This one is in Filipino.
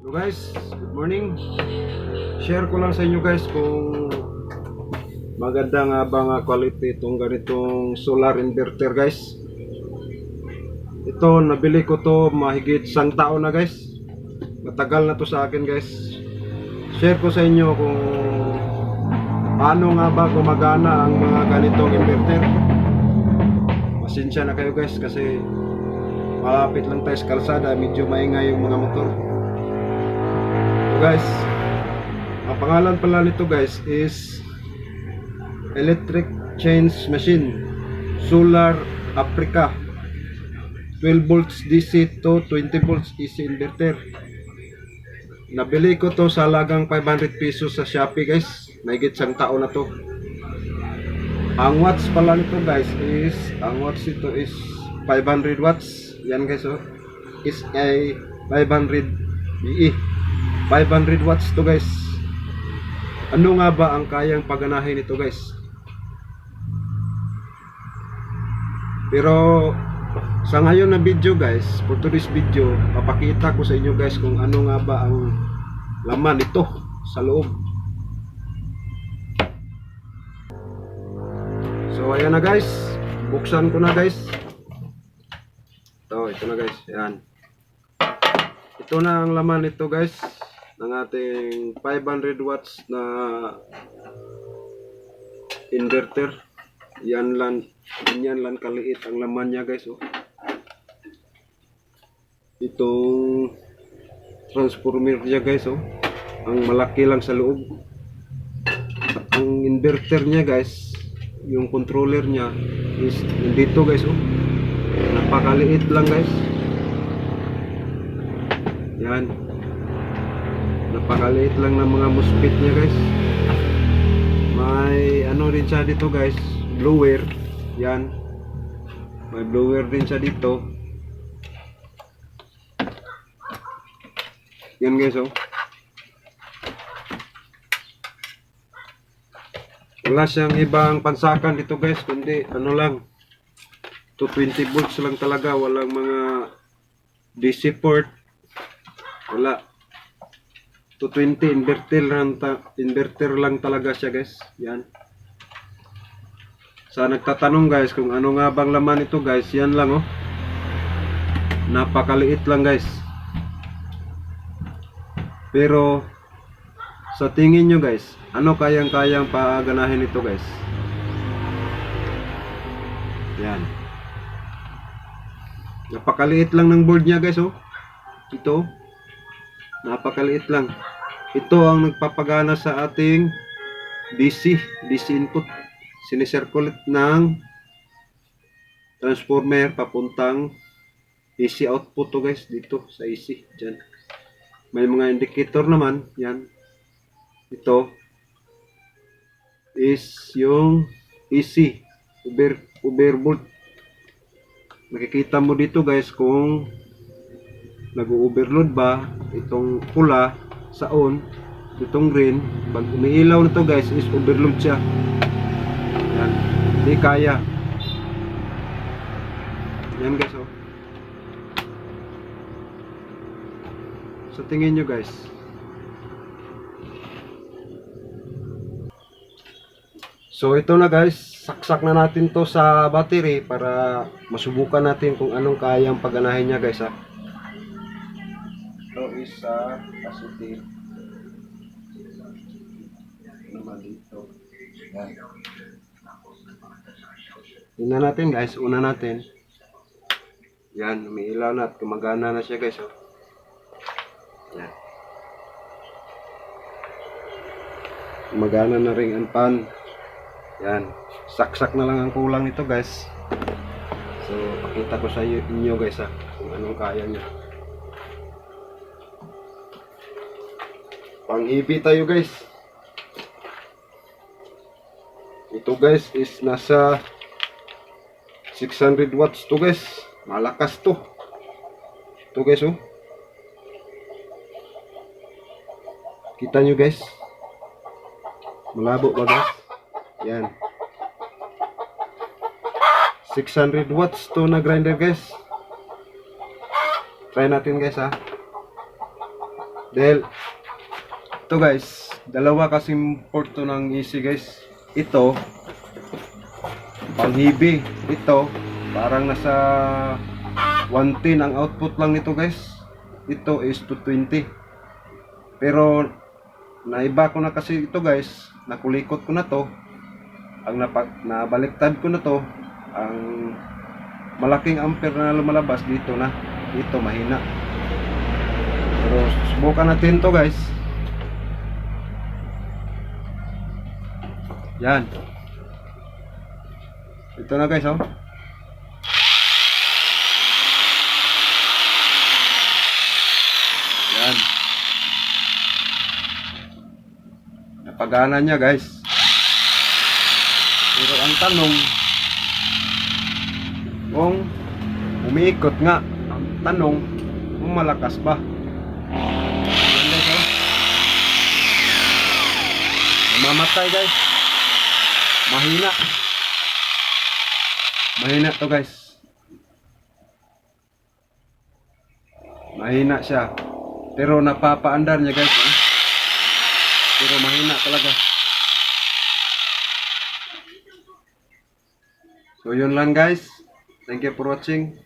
Hello guys, good morning. Share ko lang sa inyo guys kung maganda nga ba nga quality itong ganitong solar inverter guys. Ito, nabili ko to mahigit isang taon na guys. Matagal na to sa akin guys. Share ko sa inyo kung paano nga ba gumagana ang mga ganitong inverter. Pasensya na kayo guys kasi malapit lang tayo sa kalsada, medyo maingay yung mga motor. Guys, ang pangalan pala nito guys is electric change machine solar Africa 12 volts DC to 20 volts AC inverter. Nabili ko to sa halagang 500 pesos sa Shopee guys, mahigit isang taon na to. Ang watts pala nito guys is, ang watts ito is 500 watts. Yan guys, oh, is a 500 VE, 500 watts to guys. Ano nga ba ang kayang paganahin nito guys? Pero sa ngayon na video guys, for today's video, papakita ko sa inyo guys kung ano nga ba ang laman nito sa loob. So ayan na guys, buksan ko na guys. Ito na guys, ayan. Ito na ang laman nito guys, ng ating 500 watts na inverter. Yan lang kaliit ang laman niya guys, oh. Itong transformer niya guys, oh, ang malaki lang sa loob. Ang inverter niya guys, yung controller niya is dito guys, oh. Napakaliit lang guys. Yan, napakaliit lang ng mga MOSFET niya guys. May ano rin siya dito guys, blower. Yan, may blower din siya dito. Yan guys, oh. Wala siyang ibang pansakan dito guys, kundi ano lang, 220 volts lang talaga. Walang mga DC port, wala. 220 inverter lang talaga siya guys. Yan. Sa nagtatanong guys kung ano nga bang laman ito guys, yan lang, oh. Napakaliit lang guys. Pero sa tingin nyo guys, ano kayang paganahin ito guys? Yan. Napakaliit lang ng board niya guys, oh. Ito, napakaliit lang. Ito ang nagpapagana sa ating DC input. Sinicirculate ng transformer papuntang AC output to guys, dito sa AC. Diyan. May mga indicator naman, yan. Ito is yung AC overvolt. Makikita mo dito guys kung nag-overload ba. Itong pula sa on, itong green, pag umiilaw na to guys is overload siya. Yan, hindi kaya. Yan guys, oh. So tingin nyo guys, so ito na guys, saksak na natin to sa battery para masubukan natin kung anong kayang paganahin niya guys, ha. Ito is positive naman dito. Yan. Tingnan natin guys, una natin. Yan, umiilaw na at gumagana na siya guys, oh. Yan. Gumagana na rin ang pan. Yan, saksak na lang ang kulang nito guys. So pakita ko sa inyo guys, ha, kung anong kaya niya. Pang-heavy tayo guys. Ito guys is nasa 600 watts to guys. Malakas to. Ito guys, oh. Kita nyo guys. Malabo ba guys? Yan. 600 watts to na grinder guys. Try natin guys, ha. Dahil ito guys, dalawa kasing port to ng AC guys. Ito pang heavy, ito parang nasa 110 ang output lang nito guys. Ito is 220. Pero naiba ko na kasi ito guys, nakulikot ko na to. Ang nabaliktad ko na to, ang malaking ampere na lumalabas dito na. Dito mahina. Pero subukan natin to guys. Yan. Ito na guys, oh. Yan. Napagana niya guys. Pero ang tanong, kung umiikot nga, ang tanong, kung malakas ba? Yan guys, oh. Namamatay guys. Mahina. Mahina to guys. Mahina siya. Pero napapaandar niya guys, eh. Pero mahina talaga. So yun lang guys. Thank you for watching.